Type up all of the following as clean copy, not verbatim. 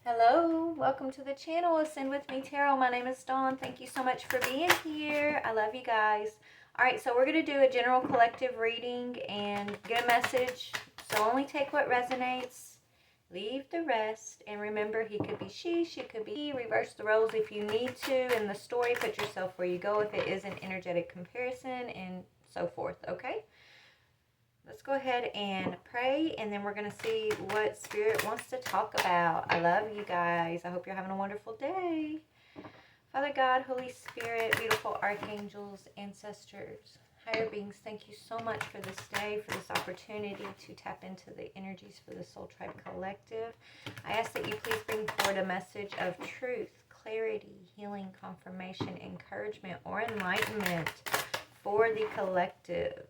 Hello, welcome to the channel, Ascend With Me Tarot. My name is Dawn. Thank you so much for being here. I love you guys. Alright, so we're going to do a general collective reading and get a message. So only take what resonates, leave the rest, and remember he could be she could be he. Reverse the roles if you need to in the story. Put yourself where you go if it is an energetic comparison and so forth, okay? Let's go ahead and pray, and then we're going to see what Spirit wants to talk about. I love you guys. I hope you're having a wonderful day. Father God, Holy Spirit, beautiful archangels, ancestors, higher beings, thank you so much for this day, for this opportunity to tap into the energies for the Soul Tribe Collective. I ask that you please bring forward a message of truth, clarity, healing, confirmation, encouragement, or enlightenment for the collective.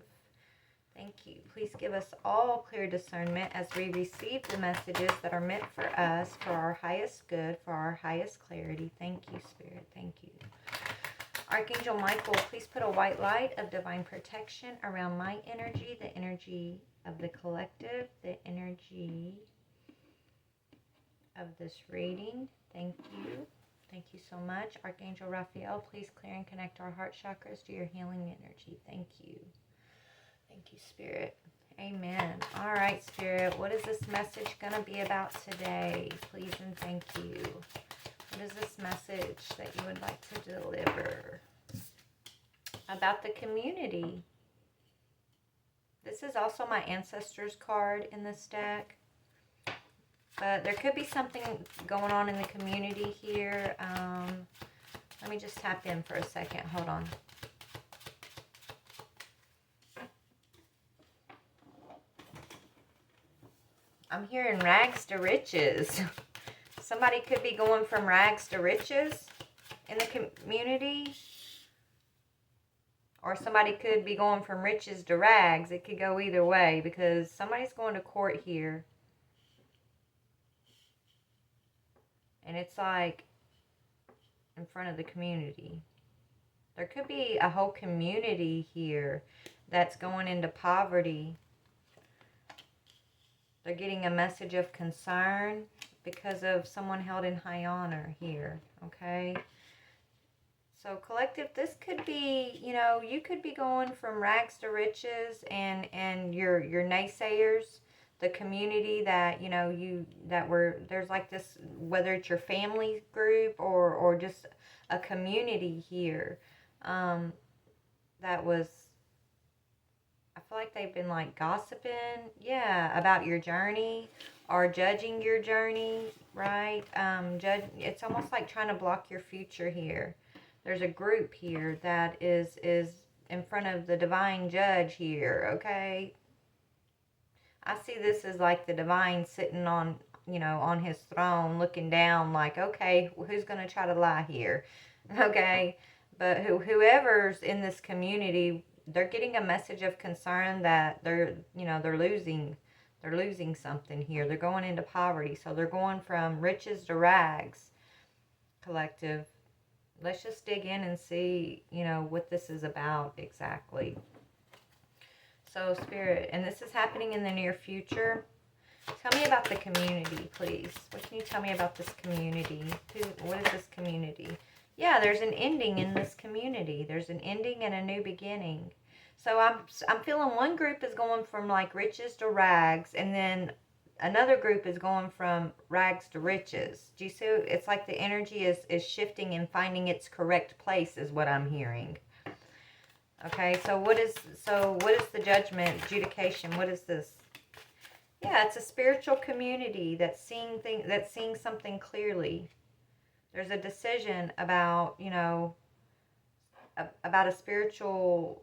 Thank you. Please give us all clear discernment as we receive the messages that are meant for us, for our highest good, for our highest clarity. Thank you, Spirit. Thank you. Archangel Michael, please put a white light of divine protection around my energy, the energy of the collective, the energy of this reading. Thank you. Thank you so much. Archangel Raphael, please clear and connect our heart chakras to your healing energy. Thank you. Thank you, Spirit. Amen. All right, Spirit. What is this message going to be about today? Please and thank you. What is this message that you would like to deliver? About the community. This is also my ancestors card in this deck. But there could be something going on in the community here. Let me just tap in for a second. Hold on. I'm hearing rags to riches. Somebody could be going from rags to riches in the community. Or somebody could be going from riches to rags. It could go either way because somebody's going to court here. And it's like in front of the community. There could be a whole community here that's going into poverty. They're getting a message of concern because of someone held in high honor here, okay? So collective, this could be, you know, you could be going from rags to riches and your naysayers, the community that, you know, there's like this, whether it's your family group or just a community here, that was, I feel like they've been like gossiping, yeah, about your journey or judging your journey, right? It's almost like trying to block your future here. There's a group here that is in front of the divine judge here, okay? I see this as like the divine sitting on, you know, on his throne looking down like, okay, who's going to try to lie here? Okay? But whoever's in this community, they're getting a message of concern that they're losing something here. They're going into poverty. So they're going from riches to rags, collective. Let's just dig in and see, you know, what this is about exactly. So, Spirit, and this is happening in the near future. Tell me about the community, please. What can you tell me about this community? What is this community? Yeah, there's an ending in this community. There's an ending and a new beginning. So I'm feeling one group is going from like riches to rags, and then another group is going from rags to riches. Do you see? It's like the energy is shifting and finding its correct place is what I'm hearing. Okay, so what is the judgment, adjudication? What is this? Yeah, it's a spiritual community that's seeing something clearly. There's a decision about, you know, about a spiritual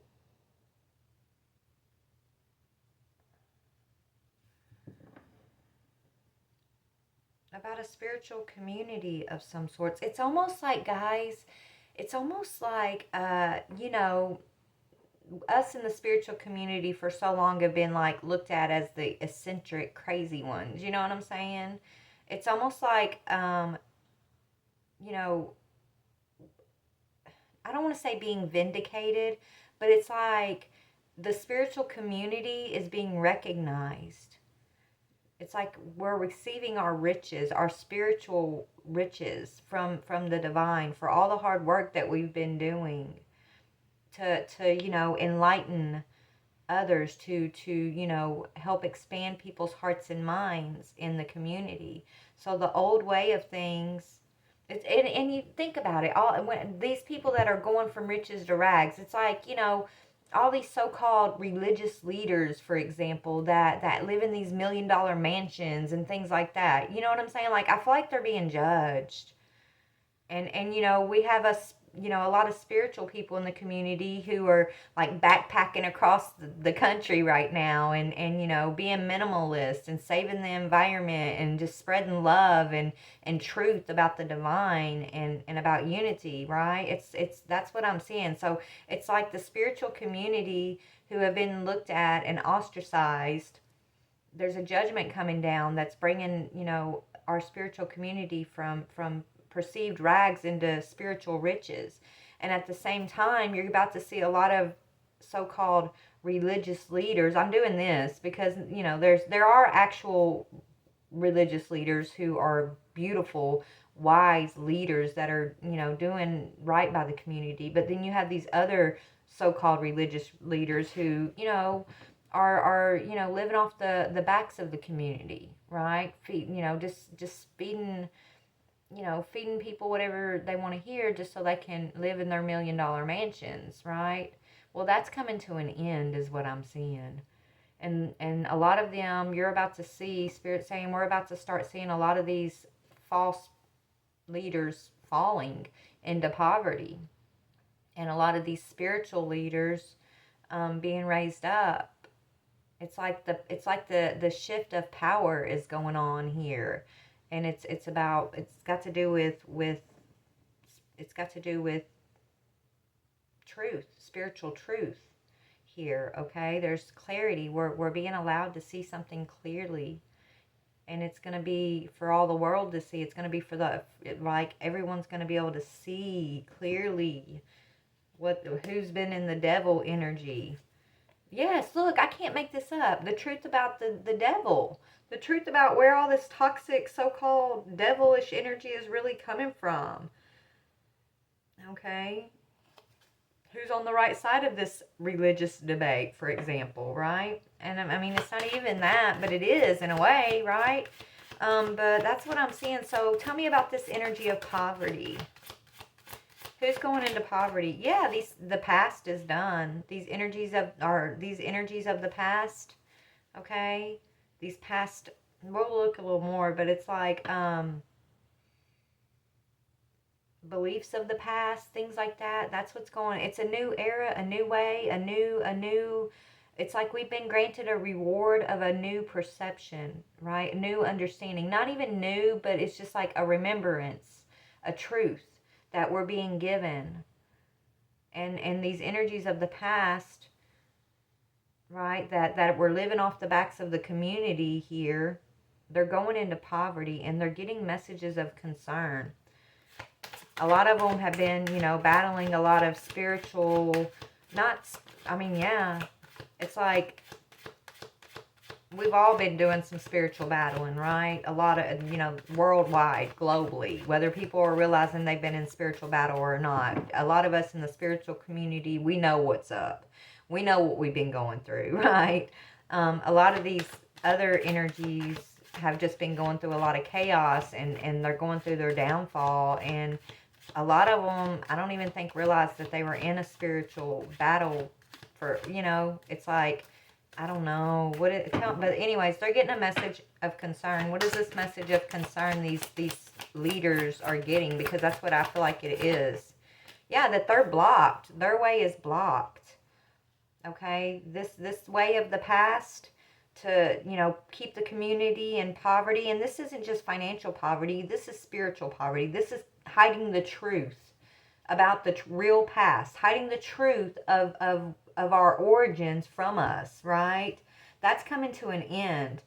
community of some sorts. It's almost like, guys, it's almost like, you know, us in the spiritual community for so long have been like looked at as the eccentric, crazy ones. You know what I'm saying? It's almost like, you know, I don't want to say being vindicated, but it's like the spiritual community is being recognized. It's like we're receiving our riches, our spiritual riches from the divine for all the hard work that we've been doing to you know, enlighten others, to you know, help expand people's hearts and minds in the community. So the old way of things, and you think about it, all when these people that are going from riches to rags, it's like, you know, all these so-called religious leaders, for example, that live in these $1 million mansions and things like that. You know what I'm saying? Like, I feel like they're being judged. And you know, we have you know, a lot of spiritual people in the community who are like backpacking across the country right now, and you know, being minimalist and saving the environment and just spreading love and truth about the divine and about unity, right? It's that's what I'm seeing. So it's like the spiritual community who have been looked at and ostracized. There's a judgment coming down that's bringing, you know, our spiritual community from perceived rags into spiritual riches. And at the same time, you're about to see a lot of so-called religious leaders. I'm doing this because, you know, there are actual religious leaders who are beautiful, wise leaders that are, you know, doing right by the community. But then you have these other so-called religious leaders who, you know, are you know, living off the backs of the community, right? You know, just feeding, you know, feeding people whatever they want to hear just so they can live in their $1 million mansions, right? Well, that's coming to an end is what I'm seeing. And a lot of them, you're about to see, Spirit saying, we're about to start seeing a lot of these false leaders falling into poverty. And a lot of these spiritual leaders being raised up. It's like the shift of power is going on here. And it's got to do with truth, spiritual truth here, okay? There's clarity. We're being allowed to see something clearly. And it's going to be for all the world to see. It's going to be for like everyone's going to be able to see clearly who's been in the devil energy. Yes, look, I can't make this up. The truth about the devil. The truth about where all this toxic, so-called devilish energy is really coming from. Okay? Who's on the right side of this religious debate, for example, right? And I mean, it's not even that, but it is in a way, right? But that's what I'm seeing. So tell me about this energy of poverty. Who's going into poverty? Yeah, the past is done. These energies of the past, okay? These past, we'll look a little more, but it's like beliefs of the past, things like that. That's what's going on. It's a new era, a new way, a new it's like we've been granted a reward of a new perception, right? A new understanding. Not even new, but it's just like a remembrance, a truth that we're being given. And these energies of the past, right, that we're living off the backs of the community here, they're going into poverty and they're getting messages of concern. A lot of them have been, you know, battling a lot of spiritual, it's like we've all been doing some spiritual battling, right? A lot of, you know, worldwide, globally, whether people are realizing they've been in spiritual battle or not. A lot of us in the spiritual community, we know what's up. We know what we've been going through, right? A lot of these other energies have just been going through a lot of chaos, and they're going through their downfall. And a lot of them, I don't even think realized that they were in a spiritual battle for, you know, it's like, I don't know what it, but anyways, they're getting a message of concern. What is this message of concern these leaders are getting? Because that's what I feel like it is. Yeah, that they're blocked. Their way is blocked. Okay, this way of the past to, you know, keep the community in poverty. And this isn't just financial poverty. This is spiritual poverty. This is hiding the truth about the real past, hiding the truth of our origins from us, right? That's coming to an end.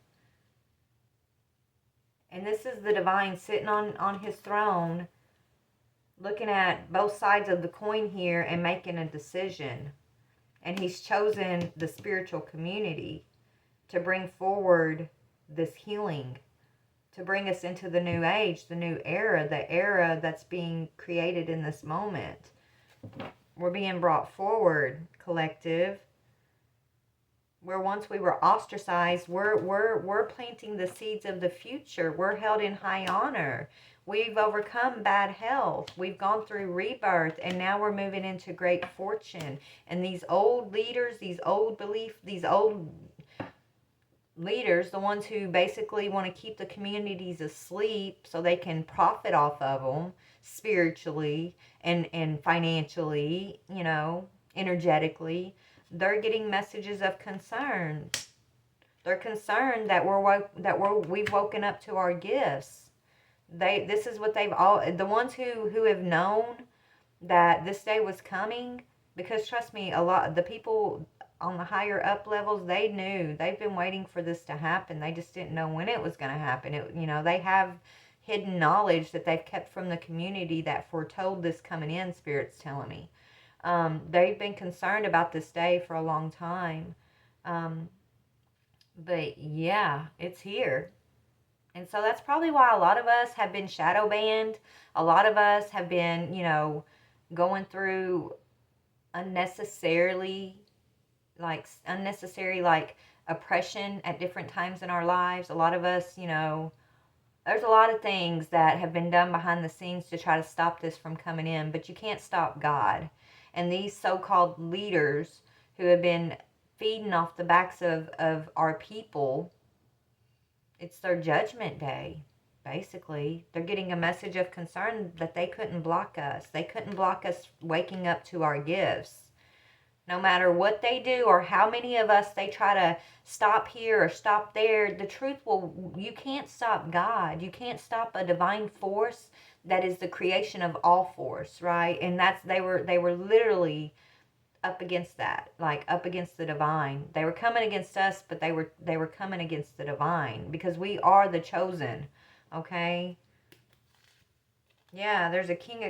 And this is the divine sitting on his throne, looking at both sides of the coin here and making a decision. And he's chosen the spiritual community to bring forward this healing to bring us into the new age, the new era, the era that's being created in this moment. We're being brought forward, collective. Where once we were ostracized, we're planting the seeds of the future. We're held in high honor. We've overcome bad health. We've gone through rebirth, and now we're moving into great fortune. And these old leaders, these old leaders, the ones who basically want to keep the communities asleep so they can profit off of them spiritually and financially, you know, energetically, they're getting messages of concern. They're concerned that we've woken up to our gifts. This is what the ones who have known that this day was coming, because trust me, a lot of the people on the higher up levels, they knew. They've been waiting for this to happen. They just didn't know when it was going to happen. They have hidden knowledge that they've kept from the community that foretold this coming in, Spirit's telling me. They've been concerned about this day for a long time. But yeah, it's here. And so that's probably why a lot of us have been shadow banned. A lot of us have been, going through unnecessary oppression at different times in our lives. A lot of us, there's a lot of things that have been done behind the scenes to try to stop this from coming in, but you can't stop God. And these so-called leaders who have been feeding off the backs of our people, it's their judgment day, basically. They're getting a message of concern that they couldn't block us. They couldn't block us waking up to our gifts. No matter what they do or how many of us they try to stop here or stop there, the truth you can't stop God. You can't stop a divine force that is the creation of all force, right? And they were literally up against that, like up against the divine. They were coming against us, but they were coming against the divine, because we are the chosen, okay? Yeah, there's a King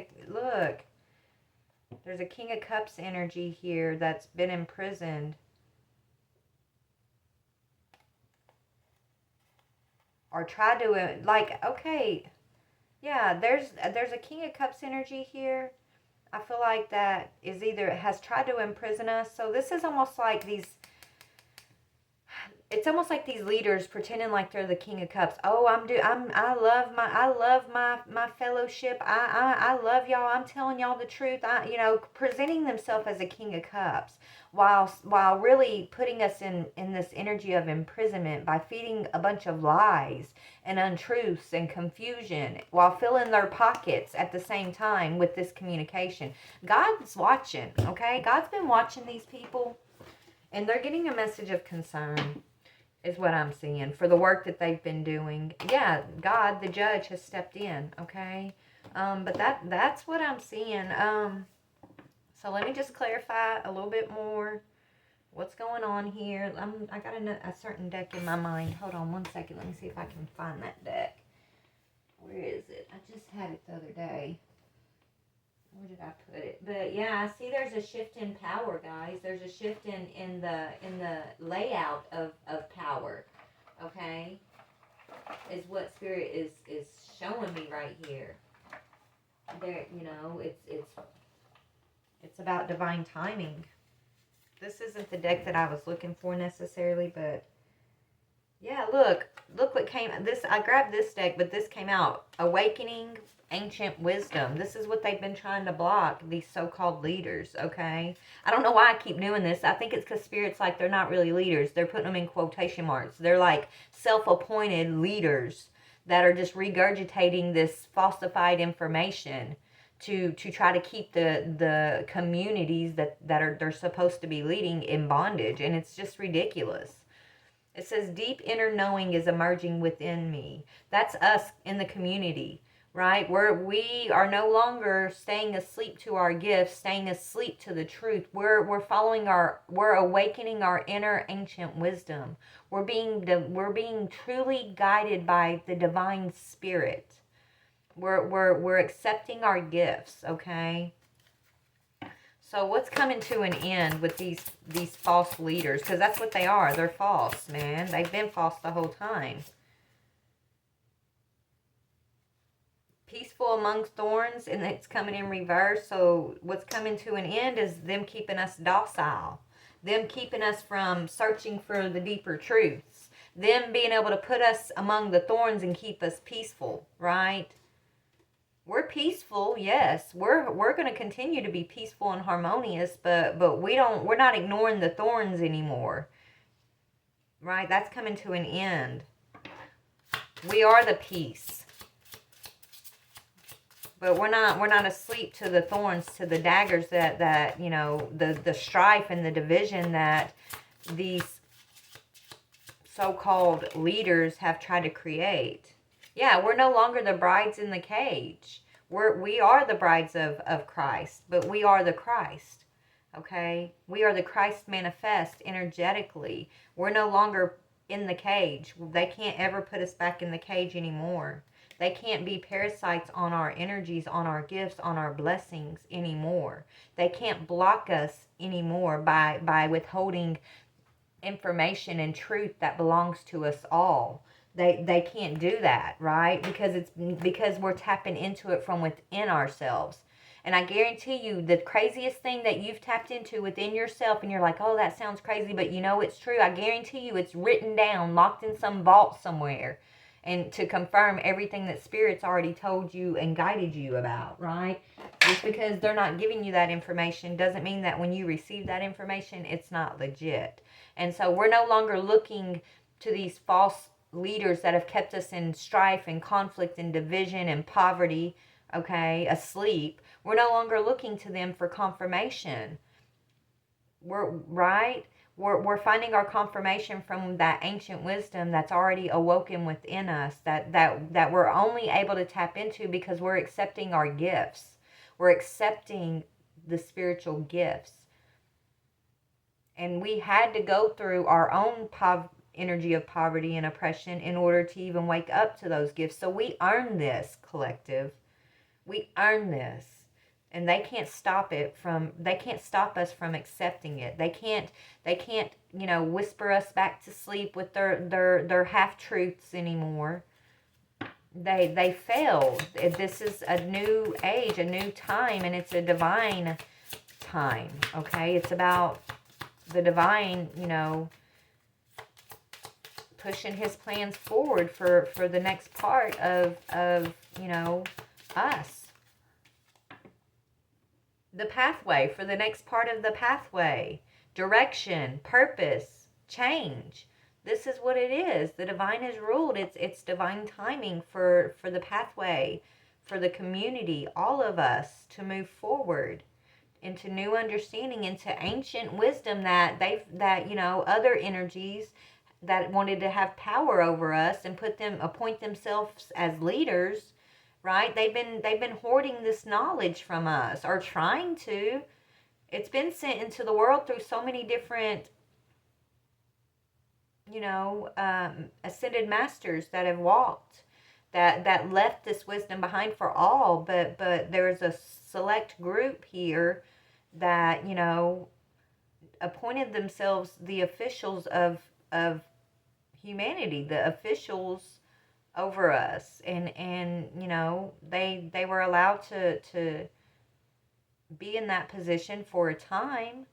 of Cups energy here that's been imprisoned. Or tried to, okay. Yeah, there's a King of Cups energy here. I feel like that is either has tried to imprison us. So this is almost like it's almost like these leaders pretending like they're the King of Cups. Oh, I love my fellowship. I love y'all. I'm telling y'all the truth. Presenting themselves as a King of Cups, while really putting us in this energy of imprisonment by feeding a bunch of lies and untruths and confusion, while filling their pockets at the same time with this communication. God's watching, okay? God's been watching these people, and they're getting a message of concern, is what I'm seeing, for the work that they've been doing. Yeah, God, the judge, has stepped in, okay? But that's what I'm seeing. So let me just clarify a little bit more what's going on here. I got a certain deck in my mind. Hold on one second. Let me see if I can find that deck. Where is it? I just had it the other day. Where did I put it? But yeah, I see there's a shift in power, guys. There's a shift in the layout of power. Okay? Is what Spirit is showing me right here. There, it's about divine timing. This isn't the deck that I was looking for necessarily, but yeah, look what came. I grabbed this deck, but this came out. Awakening Ancient Wisdom. This is what they've been trying to block, these so-called leaders, okay? I don't know why I keep doing this. I think it's because Spirit's like, they're not really leaders. They're putting them in quotation marks. They're like self-appointed leaders that are just regurgitating this falsified information to try to keep the communities that they're supposed to be leading in bondage. And it's just ridiculous. It says, deep inner knowing is emerging within me. That's us in the community, right? We are no longer staying asleep to our gifts, staying asleep to the truth. We're awakening our inner ancient wisdom. We're being truly guided by the divine spirit. We're accepting our gifts, okay? So what's coming to an end with these false leaders? Because that's what they are. They're false, man. They've been false the whole time. Peaceful among thorns, and it's coming in reverse. So what's coming to an end is them keeping us docile. Them keeping us from searching for the deeper truths. Them being able to put us among the thorns and keep us peaceful, right? We're peaceful, yes. We're going to continue to be peaceful and harmonious, but we're not ignoring the thorns anymore. Right? That's coming to an end. We are the peace. But we're not asleep to the thorns, to the daggers that you know, the strife and the division that these so-called leaders have tried to create. Yeah, we're no longer the brides in the cage. We are the brides of Christ, but we are the Christ. Okay? We are the Christ manifest energetically. We're no longer in the cage. They can't ever put us back in the cage anymore. They can't be parasites on our energies, on our gifts, on our blessings anymore. They can't block us anymore by withholding information and truth that belongs to us all. They can't do that, right? Because we're tapping into it from within ourselves. And I guarantee you, the craziest thing that you've tapped into within yourself, and you're like, oh, that sounds crazy, but you know it's true. I guarantee you it's written down, locked in some vault somewhere, and to confirm everything that Spirit's already told you and guided you about, right? Just because they're not giving you that information doesn't mean that when you receive that information, it's not legit. And so we're no longer looking to these false leaders that have kept us in strife and conflict and division and poverty, okay, asleep. We're no longer looking to them for confirmation. We're finding our confirmation from that ancient wisdom that's already awoken within us, that we're only able to tap into because we're accepting our gifts. We're accepting the spiritual gifts. And we had to go through our own energy of poverty and oppression in order to even wake up to those gifts. So we earn this, collective. We earn this. And they can't stop us from accepting it. They can't, you know, whisper us back to sleep with their half-truths anymore. They failed. This is a new age, a new time, and it's a divine time, okay? It's about the divine, you know, pushing his plans forward for the next part of you know, us. The pathway, for the next part of the pathway. Direction, purpose, change. This is what it is. The divine is ruled. It's divine timing for the pathway, for the community, all of us to move forward into new understanding, into ancient wisdom that you know, other energies that wanted to have power over us and appoint themselves as leaders, right? They've been hoarding this knowledge from us, or trying to. It's been sent into the world through so many different, you know, ascended masters that have walked, that left this wisdom behind for all, but there's a select group here that, you know, appointed themselves the officials of humanity, the officials over us, and you know, they were allowed to be in that position for a time.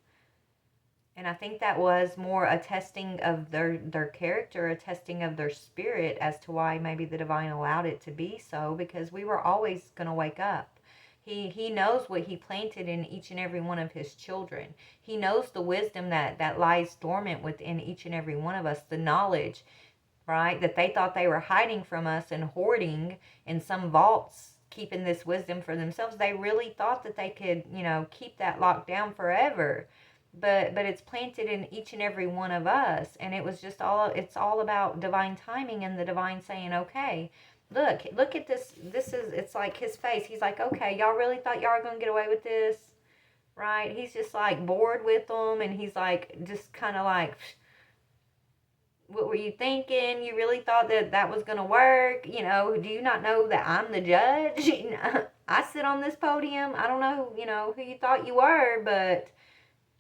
And I think that was more a testing of their character, a testing of their spirit, as to why maybe the divine allowed it to be so, because we were always going to wake up. He knows what he planted in each and every one of his children. He knows the wisdom that lies dormant within each and every one of us, the knowledge, right, that they thought they were hiding from us and hoarding in some vaults, keeping this wisdom for themselves. They really thought that they could, you know, keep that locked down forever. But it's planted in each and every one of us, and it's all about divine timing and the divine saying, okay, look at this. It's like his face. He's like, okay, y'all really thought y'all were going to get away with this, right? He's just like bored with them, and he's like, just kind of like, What were you thinking? You really thought that that was going to work? You know, do you not know that I'm the judge? You know, I sit on this podium. I don't know, you know, who you thought you were, but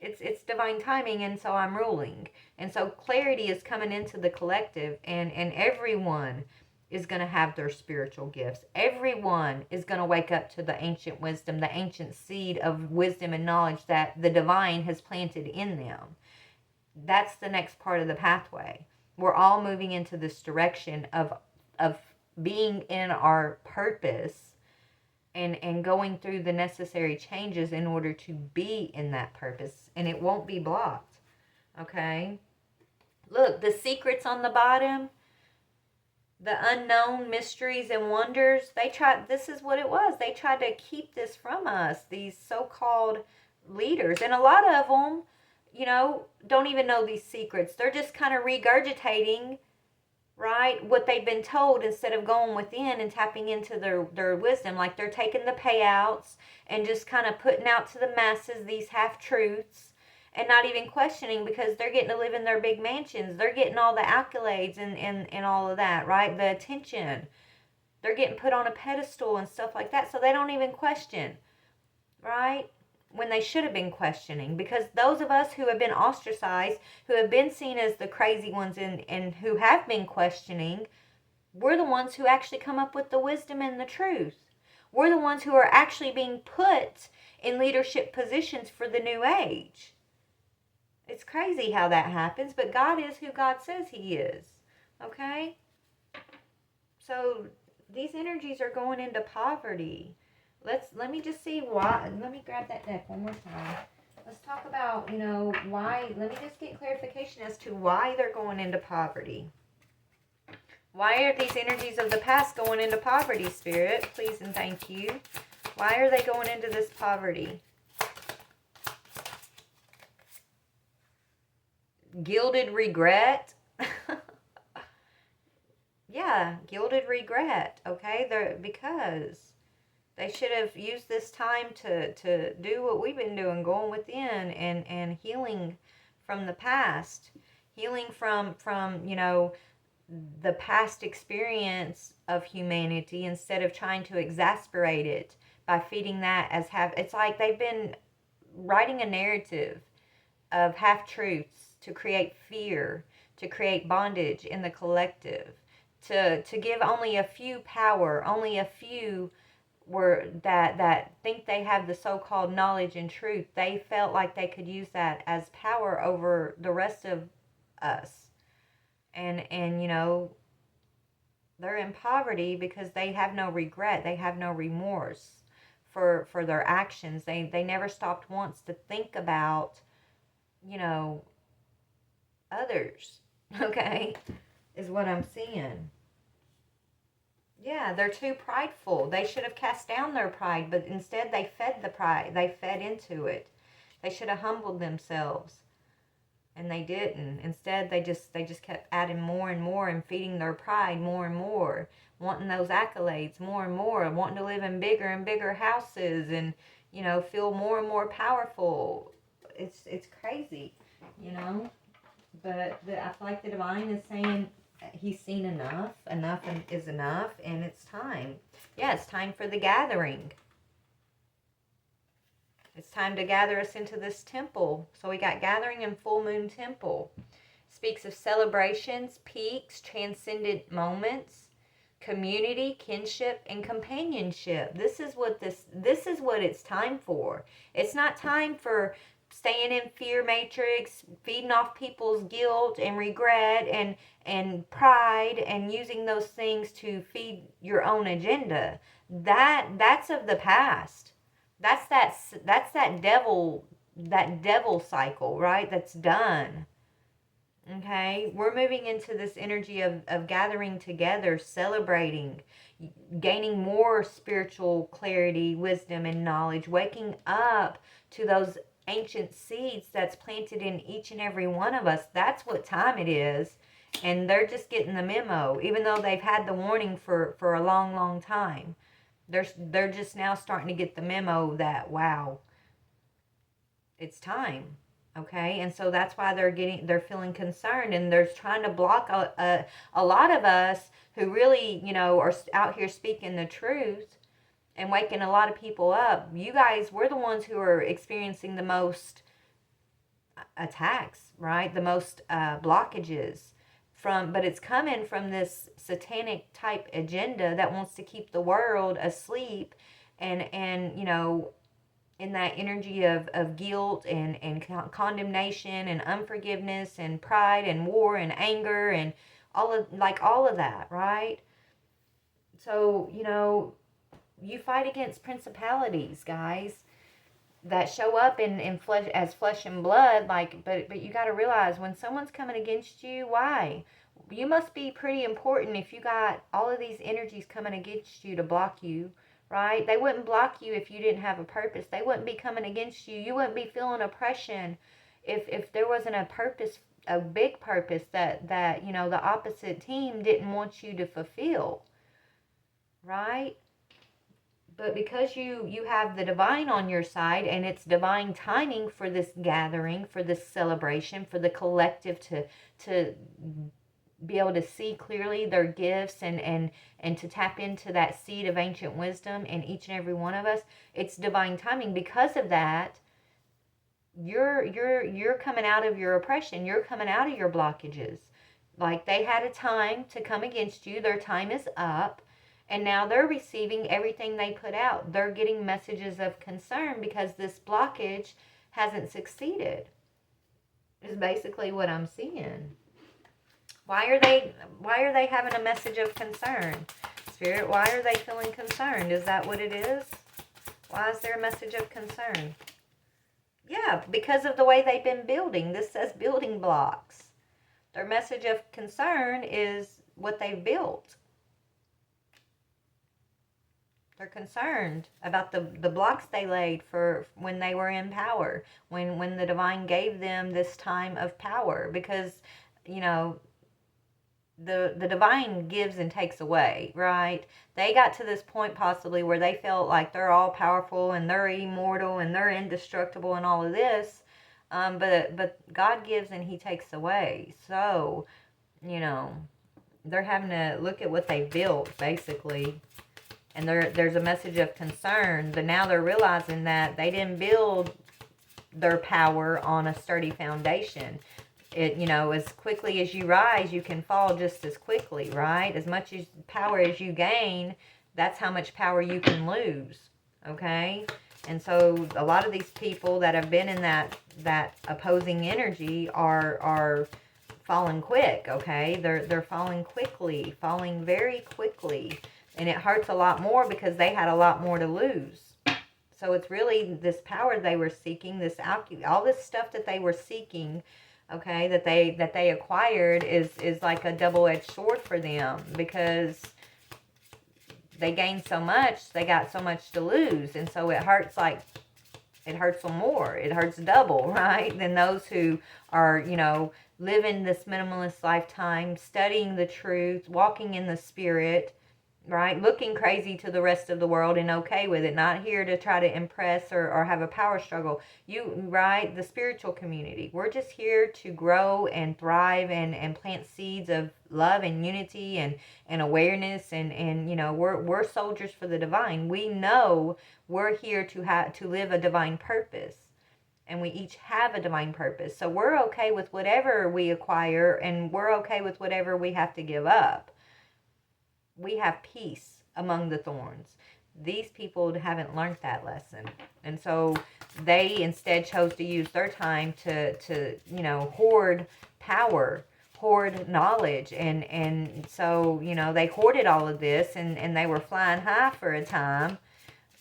it's divine timing, and so I'm ruling. And so clarity is coming into the collective, and everyone is going to have their spiritual gifts. Everyone is going to wake up to the ancient wisdom, the ancient seed of wisdom and knowledge that the divine has planted in them. That's the next part of the pathway. We're all moving into this direction of being in our purpose, and going through the necessary changes in order to be in that purpose, and it won't be blocked. Okay? Look, the secrets on the bottom, the unknown mysteries and wonders, this is what it was. They tried to keep this from us, these so-called leaders. And a lot of them, you know, don't even know these secrets. They're just kind of regurgitating, right, what they've been told, instead of going within and tapping into their wisdom. Like, they're taking the payouts and just kind of putting out to the masses these half-truths, and not even questioning, because they're getting to live in their big mansions. They're getting all the accolades and all of that, right? The attention. They're getting put on a pedestal and stuff like that, so they don't even question, right? When they should have been questioning, because those of us who have been ostracized, who have been seen as the crazy ones, and who have been questioning, we're the ones who actually come up with the wisdom and the truth. We're the ones who are actually being put in leadership positions for the new age. It's crazy how that happens, but God is who God says He is. Okay? So these energies are going into poverty. Let me just see why. Let me grab that deck one more time. Let's talk about, you know, why. Let me just get clarification as to why they're going into poverty. Why are these energies of the past going into poverty, Spirit? Please and thank you. Why are they going into this poverty? Gilded regret. Yeah, gilded regret. Okay, because they should have used this time to do what we've been doing, going within and healing from the past, healing from you know, the past experience of humanity, instead of trying to exasperate it by feeding that as it's like they've been writing a narrative of half-truths to create fear, to create bondage in the collective, to give only a few power, only a few that think they have the so-called knowledge and truth. They felt like they could use that as power over the rest of us. And you know, they're in poverty because they have no regret. They have no remorse for their actions. They never stopped once to think about, you know, others. Okay, is what I'm seeing. Yeah, they're too prideful. They should have cast down their pride, but instead they fed the pride. They fed into it. They should have humbled themselves, and they didn't. Instead, they just kept adding more and more, and feeding their pride more and more, wanting those accolades more and more, wanting to live in bigger and bigger houses, and, you know, feel more and more powerful. It's crazy, you know. But I feel like the divine is saying He's seen enough. Enough is enough, and it's time. Yeah, it's time for the gathering. It's time to gather us into this temple. So we got gathering and full moon temple. Speaks of celebrations, peaks, transcendent moments, community, kinship, and companionship. This is what it's time for. It's not time for staying in fear matrix, feeding off people's guilt and regret and pride, and using those things to feed your own agenda. That's of the past. That's that devil cycle, right? That's done. Okay, we're moving into this energy of gathering together, celebrating, gaining more spiritual clarity, wisdom, and knowledge, waking up to those ancient seeds that's planted in each and every one of us. That's what time it is. And they're just getting the memo, even though they've had the warning for a long, long time. They're just now starting to get the memo that, wow, it's time. Okay, and so that's why they're feeling concerned, and they're trying to block a lot of us who really, you know, are out here speaking the truth and waking a lot of people up. You guys, we're the ones who are experiencing the most attacks, right? The most blockages but it's coming from this satanic type agenda that wants to keep the world asleep and you know, in that energy of guilt and condemnation and unforgiveness and pride and war and anger and all of that, right? So, you know, you fight against principalities, guys, that show up in flesh, as flesh and blood, like, but you got to realize when someone's coming against you, why? You must be pretty important if you got all of these energies coming against you to block you, right? They wouldn't block you if you didn't have a purpose. They wouldn't be coming against you. You wouldn't be feeling oppression if there wasn't a purpose, a big purpose that you know, the opposite team didn't want you to fulfill, right? But because you have the divine on your side, and it's divine timing for this gathering, for this celebration, for the collective to be able to see clearly their gifts and to tap into that seed of ancient wisdom in each and every one of us, it's divine timing. Because of that, you're coming out of your oppression. You're coming out of your blockages. Like, they had a time to come against you. Their time is up. And now they're receiving everything they put out. They're getting messages of concern because this blockage hasn't succeeded, is basically what I'm seeing. Why are they having a message of concern? Spirit, why are they feeling concerned? Is that what it is? Why is there a message of concern? Yeah, because of the way they've been building. This says building blocks. Their message of concern is what they've built. They're concerned about the blocks they laid for when they were in power, when the divine gave them this time of power. Because, you know, the divine gives and takes away, right? They got to this point possibly where they felt like they're all powerful and they're immortal and they're indestructible and all of this. But God gives and he takes away. So, you know, they're having to look at what they built, basically. And there's a message of concern, but now they're realizing that they didn't build their power on a sturdy foundation. It, you know, as quickly as you rise, you can fall just as quickly, right? As much as power as you gain, that's how much power you can lose, okay? And so a lot of these people that have been in that opposing energy are falling quick, okay? They're falling quickly, falling very quickly. And it hurts a lot more because they had a lot more to lose. So it's really this power they were seeking, all this stuff that they were seeking, okay, that they acquired is like a double-edged sword for them, because they gained so much, they got so much to lose. And so it hurts them more. It hurts double, right? Than those who are, you know, living this minimalist lifetime, studying the truth, walking in the spirit, right? Looking crazy to the rest of the world and okay with it. Not here to try to impress or have a power struggle. Right? The spiritual community. We're just here to grow and thrive and plant seeds of love and unity and awareness. And you know, we're soldiers for the divine. We know we're here to live a divine purpose. And we each have a divine purpose. So we're okay with whatever we acquire, and we're okay with whatever we have to give up. We have peace among the thorns. These people haven't learned that lesson. And so they instead chose to use their time to you know, hoard power, hoard knowledge. And so, you know, they hoarded all of this and they were flying high for a time.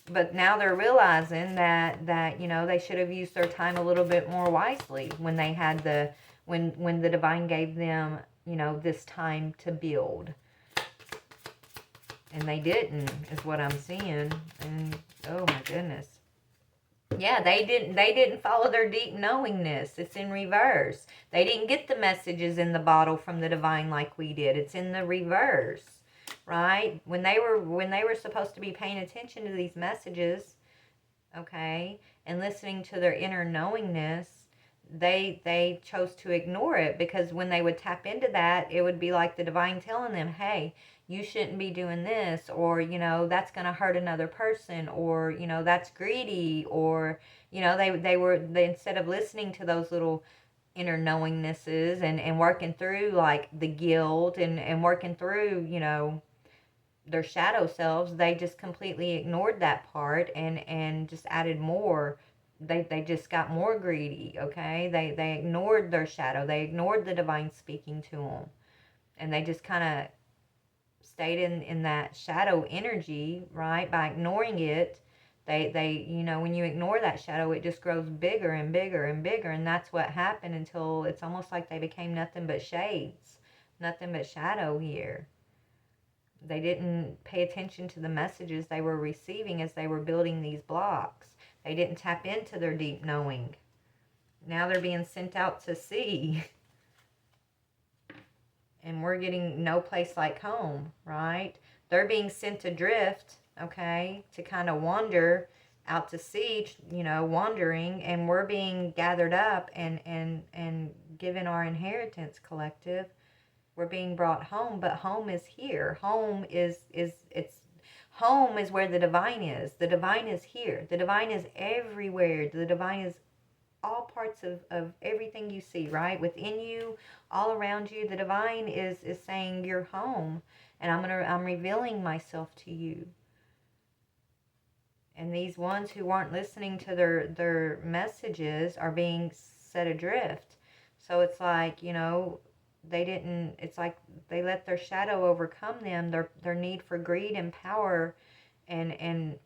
But now they're realizing that you know, they should have used their time a little bit more wisely when they had when the divine gave them, you know, this time to build. And they didn't, is what I'm seeing. And oh my goodness. Yeah, they didn't follow their deep knowingness. It's in reverse. They didn't get the messages in the bottle from the divine like we did. It's in the reverse. Right? When they were supposed to be paying attention to these messages, okay, and listening to their inner knowingness, they chose to ignore it, because when they would tap into that, it would be like the divine telling them, hey, you shouldn't be doing this, or, that's going to hurt another person, or, that's greedy, or, they instead of listening to those little inner knowingnesses and working through like the guilt and working through, their shadow selves, they just completely ignored that part and just added more. They just got more greedy, okay? They ignored their shadow. They ignored the divine speaking to them. And they just kind of stayed in that shadow energy, right? By ignoring it, they when you ignore that shadow, it just grows bigger and bigger and bigger. And that's what happened until it's almost like they became nothing but shades, nothing but shadow here. They didn't pay attention to the messages they were receiving as they were building these blocks. They didn't tap into their deep knowing. Now they're being sent out to sea. And we're getting no place like home, right? They're being sent adrift, okay, to kind of wander out to sea, wandering, and we're being gathered up and given our inheritance collective. We're being brought home, but home is here. Home is home is where the divine is. The divine is here. The divine is everywhere. The divine is all parts of everything you see, right? Within you, all around you. The divine is saying you're home, and I'm revealing myself to you. And these ones who aren't listening to their messages are being set adrift. So it's like, it's like they let their shadow overcome them, their need for greed and power and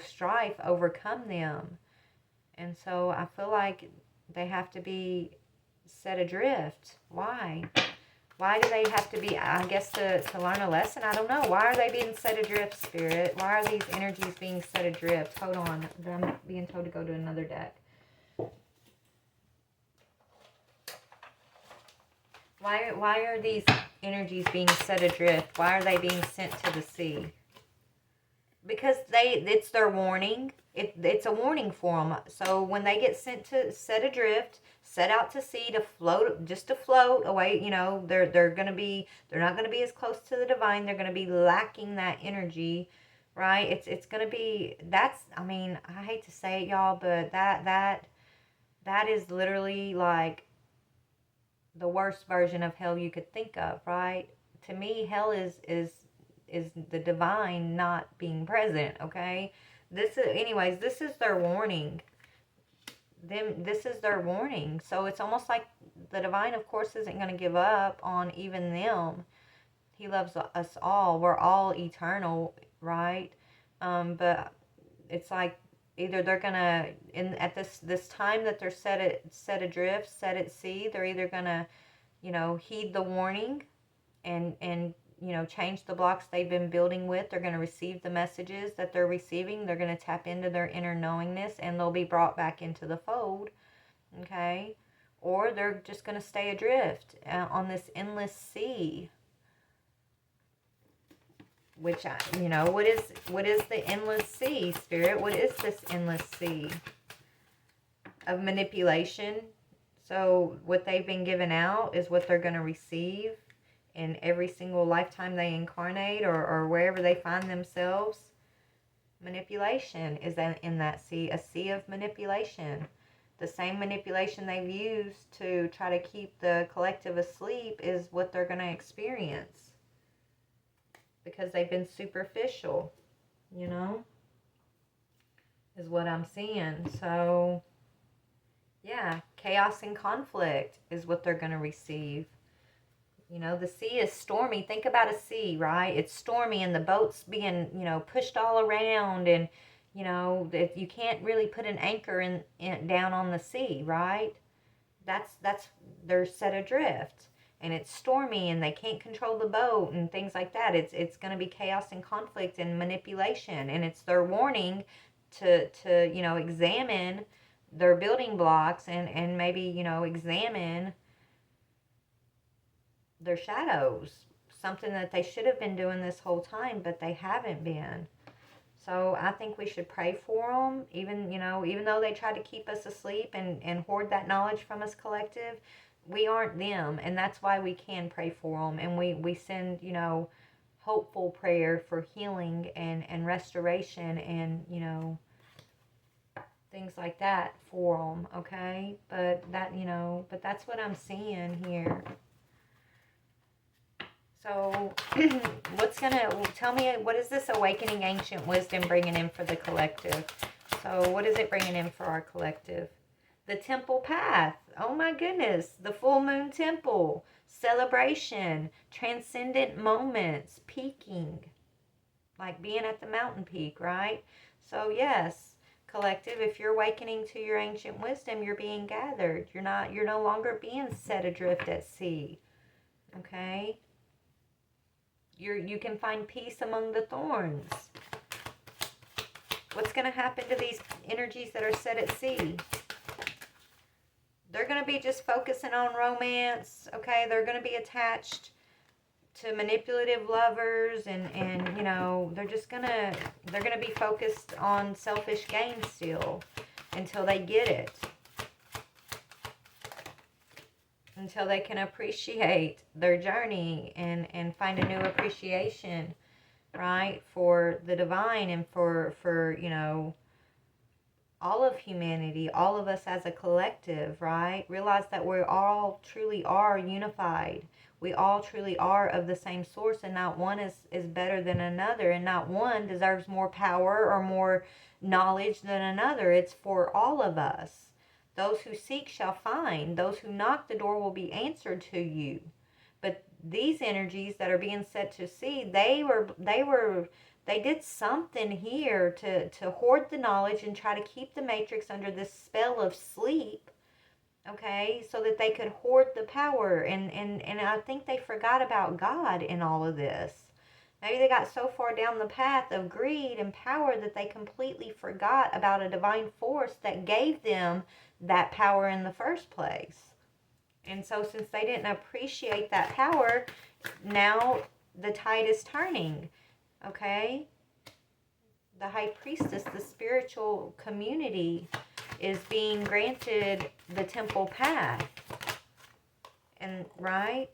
strife overcome them. And so I feel like they have to be set adrift. Why? Why do they have to be, I guess, to learn a lesson? I don't know. Why are they being set adrift, Spirit? Why are these energies being set adrift? Hold on. I'm being told to go to another deck. Why are these energies being set adrift? Why are they being sent to the sea? Because it's their warning. It's a warning for them. So when they get set adrift, set out to sea to float away, they're not going to be as close to the divine. They're going to be lacking that energy, right? It's going to be, I hate to say it, y'all, but that is literally like the worst version of hell you could think of, right? To me, hell is the divine not being present, okay? This is their warning. This is their warning. So it's almost like the divine, of course, isn't going to give up on even them. He loves us all. We're all eternal, right? But it's like either they're gonna at this time that they're set adrift, set at sea, they're either gonna, heed the warning and change the blocks they've been building with. They're going to receive the messages that they're receiving. They're going to tap into their inner knowingness, and they'll be brought back into the fold, okay? Or they're just going to stay adrift on this endless sea. Which, what is the endless sea, Spirit? What is this endless sea of manipulation? So what they've been given out is what they're going to receive in every single lifetime they incarnate or wherever they find themselves. Manipulation is in that sea, a sea of manipulation. The same manipulation they've used to try to keep the collective asleep is what they're going to experience. Because they've been superficial, is what I'm seeing. So, yeah, chaos and conflict is what they're going to receive. The sea is stormy. Think about a sea, right? It's stormy and the boat's being, pushed all around, and, you can't really put an anchor in down on the sea, right? They're set adrift, and it's stormy and they can't control the boat and things like that. It's going to be chaos and conflict and manipulation, and it's their warning to examine their building blocks and maybe, examine their shadows, something that they should have been doing this whole time, but they haven't been. So I think we should pray for them, even, even though they try to keep us asleep and hoard that knowledge from us, collective. We aren't them, and that's why we can pray for them. And we send, hopeful prayer for healing and restoration and, things like that for them, okay? But that's what I'm seeing here. So, tell me, what is this awakening ancient wisdom bringing in for the collective? So, what is it bringing in for our collective? The temple path. Oh my goodness. The full moon temple. Celebration. Transcendent moments. Peaking. Like being at the mountain peak, right? So, yes, collective, if you're awakening to your ancient wisdom, you're being gathered. You're no longer being set adrift at sea. Okay? You can find peace among the thorns. What's going to happen to these energies that are set at sea? They're going to be just focusing on romance, okay? They're going to be attached to manipulative lovers and they're going to be focused on selfish gain still until they get it. Until they can appreciate their journey and find a new appreciation, right, for the divine and for all of humanity, all of us as a collective, right? Realize that we all truly are unified. We all truly are of the same source, and not one is better than another, and not one deserves more power or more knowledge than another. It's for all of us. Those who seek shall find. Those who knock, the door will be answered to you. But these energies that are being set to sea, they did something here to hoard the knowledge and try to keep the matrix under this spell of sleep, okay, so that they could hoard the power. And I think they forgot about God in all of this. Maybe they got so far down the path of greed and power that they completely forgot about a divine force that gave them that power in the first place. And so since they didn't appreciate that power, now the tide is turning, okay? The high priestess, the spiritual community, is being granted the temple path. And right?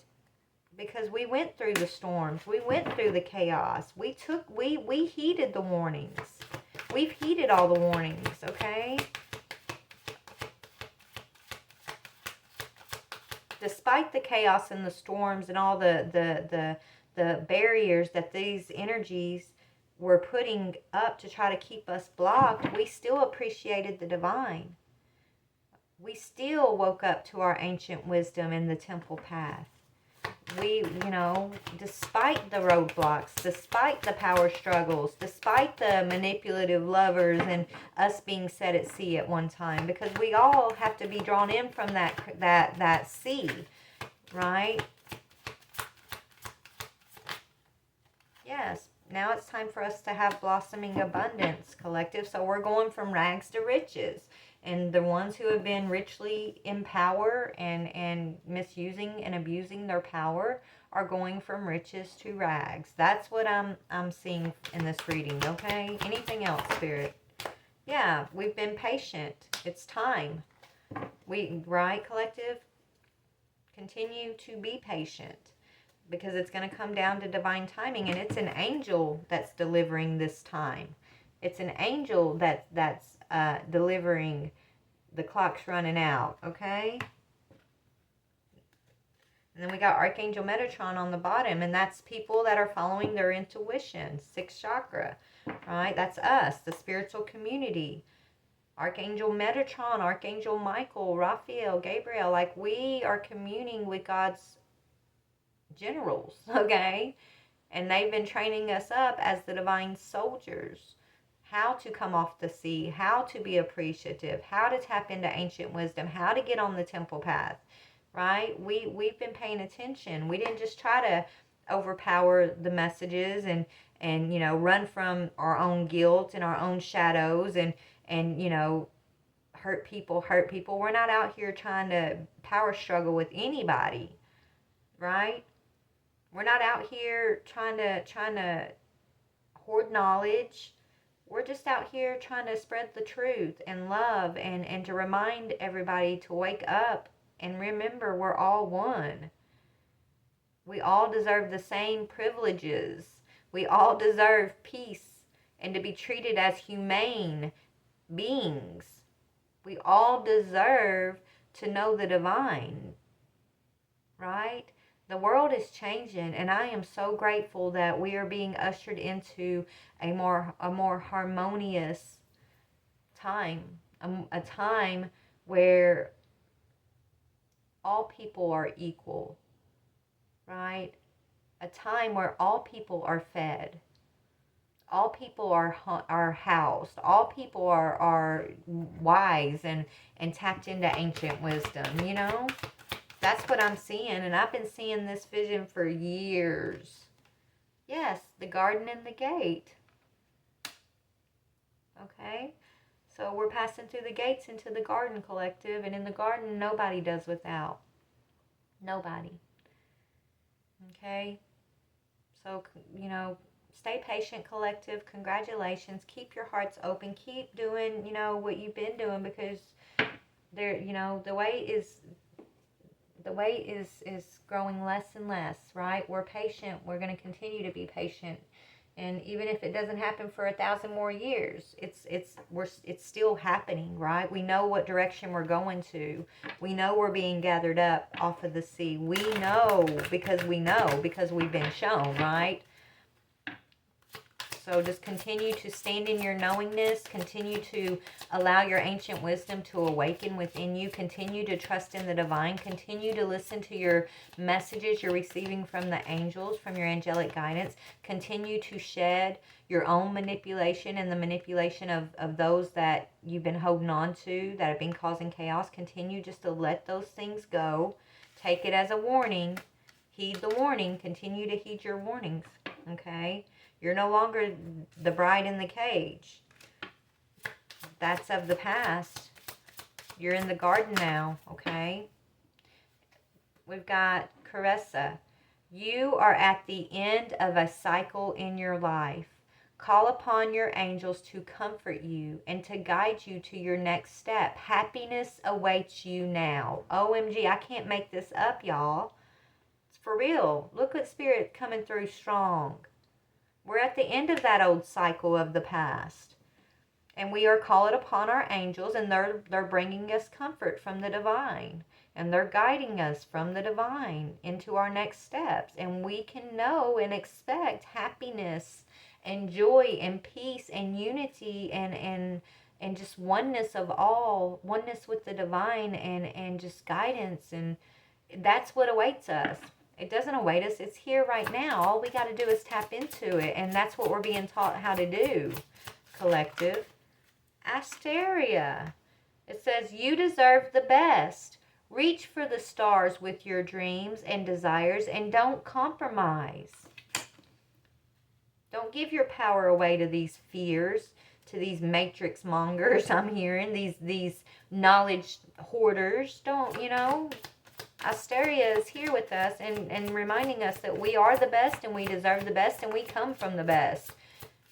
Because we went through the storms. We went through the chaos. We heeded the warnings. We've heeded all the warnings, okay? Despite the chaos and the storms and all the barriers that these energies were putting up to try to keep us blocked, we still appreciated the divine. We still woke up to our ancient wisdom in the temple path. We, despite the roadblocks, despite the power struggles, despite the manipulative lovers and us being set at sea at one time, because we all have to be drawn in from that sea, right? Yes, now it's time for us to have blossoming abundance, collective. So we're going from rags to riches. And the ones who have been richly in power and misusing and abusing their power are going from riches to rags. That's what I'm seeing in this reading, okay? Anything else, Spirit? Yeah, we've been patient. It's time. Right, collective? Continue to be patient, because it's going to come down to divine timing, and it's an angel that's delivering this time. It's an angel that's delivering. The clock's running out, okay? And then we got Archangel Metatron on the bottom, and that's people that are following their intuition, 6th chakra, right? That's us, the spiritual community. Archangel Metatron, Archangel Michael, Raphael, Gabriel, like we are communing with God's generals, okay? And they've been training us up as the divine soldiers. How to come off the sea, how to be appreciative, how to tap into ancient wisdom, how to get on the temple path, right? We've been paying attention. We didn't just try to overpower the messages and run from our own guilt and our own shadows and hurt people. We're not out here trying to power struggle with anybody, right? We're not out here trying to hoard knowledge. we're just out here trying to spread the truth and love, and to remind everybody to wake up and remember we're all one. We all deserve the same privileges. We all deserve peace and to be treated as humane beings. We all deserve to know the divine, right? The world is changing, and I am so grateful that we are being ushered into a more harmonious time, a time where all people are equal, right? A time where all people are fed, all people are housed, all people are wise and tapped into ancient wisdom, you know? That's what I'm seeing, and I've been seeing this vision for years. Yes, the garden and the gate. Okay? So we're passing through the gates into the garden, collective, and in the garden, nobody does without. Nobody. Okay? So, you know, stay patient, collective. Congratulations. Keep your hearts open. Keep doing, you know, what you've been doing, because there, you know, the way is growing less and less, right? We're patient. We're going to continue to be patient. And even if it doesn't happen for 1,000 more years, it's still happening, right? We know what direction we're going to. We know we're being gathered up off of the sea. We know because we've been shown, right? So just continue to stand in your knowingness. Continue to allow your ancient wisdom to awaken within you. Continue to trust in the divine. Continue to listen to your messages you're receiving from the angels, from your angelic guidance. Continue to shed your own manipulation and the manipulation of those that you've been holding on to, that have been causing chaos. Continue just to let those things go. Take it as a warning. Heed the warning. Continue to heed your warnings. Okay? You're no longer the bride in the cage. That's of the past. You're in the garden now, okay? We've got Caressa. You are at the end of a cycle in your life. Call upon your angels to comfort you and to guide you to your next step. Happiness awaits you now. OMG, I can't make this up, y'all. It's for real. Look at Spirit coming through strong. We're at the end of that old cycle of the past. And we are calling upon our angels, and they're bringing us comfort from the divine. And they're guiding us from the divine into our next steps. And we can know and expect happiness and joy and peace and unity and just oneness of all, oneness with the divine and just guidance. And that's what awaits us. It doesn't await us. It's here right now. All we got to do is tap into it. And that's what we're being taught how to do, collective. Asteria. It says, you deserve the best. Reach for the stars with your dreams and desires, and don't compromise. Don't give your power away to these fears, to these matrix mongers I'm hearing, these knowledge hoarders. Don't, you know... Asteria is here with us and reminding us that we are the best and we deserve the best and we come from the best.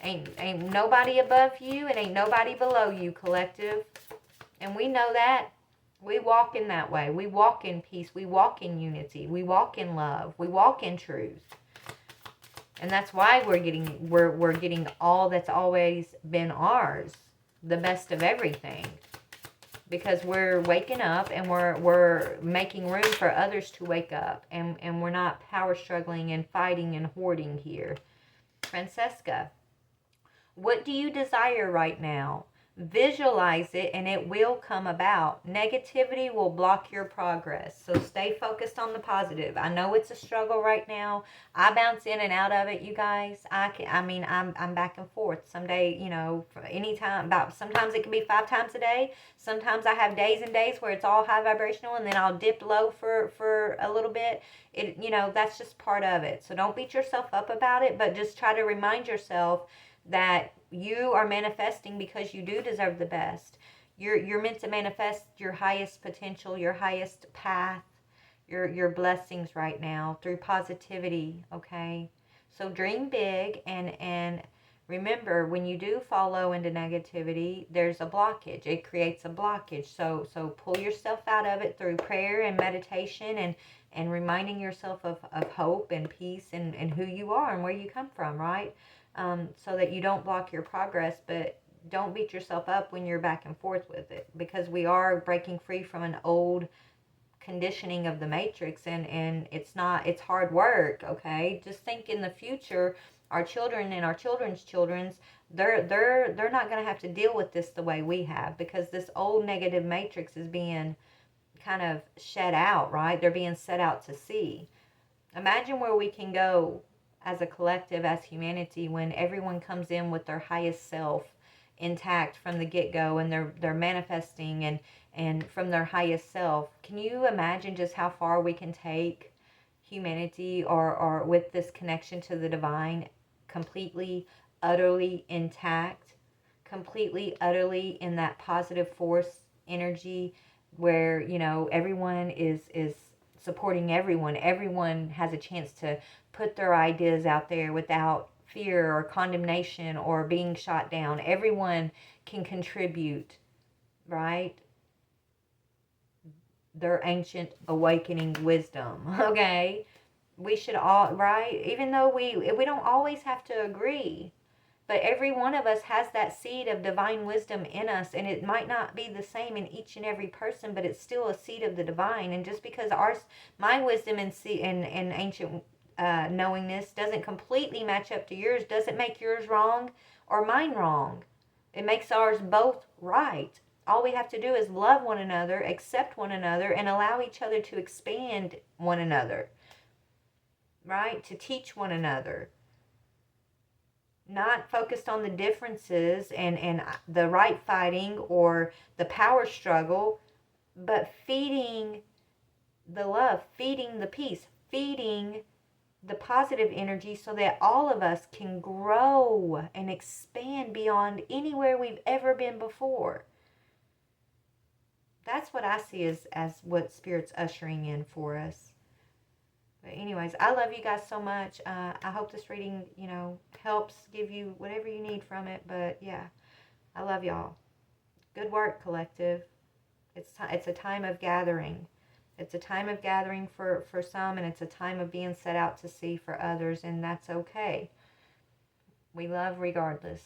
Ain't nobody above you and ain't nobody below you, collective. And we know that. We walk in that way. We walk in peace. We walk in unity. We walk in love. We walk in truth. And that's why we're getting all that's always been ours. The best of everything. Because we're waking up and we're making room for others to wake up. And we're not power struggling and fighting and hoarding here. Francesca, what do you desire right now? Visualize it and it will come about. Negativity will block your progress. So stay focused on the positive. I know it's a struggle right now. I bounce in and out of it, you guys. I'm back and forth. Some day, you know, anytime, sometimes it can be 5 times a day. Sometimes I have days and days where it's all high vibrational and then I'll dip low for a little bit. You know, that's just part of it. So don't beat yourself up about it, but just try to remind yourself that you are manifesting because you do deserve the best. You're meant to manifest your highest potential, your highest path, your blessings right now through positivity, okay? So dream big and remember, when you do follow into negativity, there's a blockage. It creates a blockage. So pull yourself out of it through prayer and meditation, and reminding yourself of hope and peace, and who you are and where you come from, right? So that you don't block your progress, but don't beat yourself up when you're back and forth with it, because we are breaking free from an old conditioning of the matrix, and it's hard work. Okay, just think in the future, our children and our children's children's, they're not going to have to deal with this the way we have, because this old negative matrix is being kind of shed out, right? They're being set out to sea. Imagine where we can go as a collective, as humanity, when everyone comes in with their highest self intact from the get-go, and they're manifesting and from their highest self. Can you imagine just how far we can take humanity, or with this connection to the divine, completely, utterly intact, completely, utterly in that positive force energy, where, you know, everyone is supporting everyone. Everyone has a chance to put their ideas out there without fear or condemnation or being shot down. Everyone can contribute, right? Their ancient awakening wisdom, okay? We should all, right? Even though we don't always have to agree, but every one of us has that seed of divine wisdom in us, and it might not be the same in each and every person, but it's still a seed of the divine. And just because my wisdom and ancient knowingness doesn't completely match up to yours, doesn't make yours wrong or mine wrong. It makes ours both right. All we have to do is love one another, accept one another, and allow each other to expand one another, right? To teach one another. Not focused on the differences and the right fighting or the power struggle, but feeding the love, feeding the peace, feeding the positive energy, so that all of us can grow and expand beyond anywhere we've ever been before. That's what I see as what Spirit's ushering in for us. But anyways, I love you guys so much. I hope this reading, helps give you whatever you need from it. But yeah, I love y'all. Good work, collective. It's a time of gathering. It's a time of gathering for some, and it's a time of being set out to sea for others, and that's okay. We love regardless.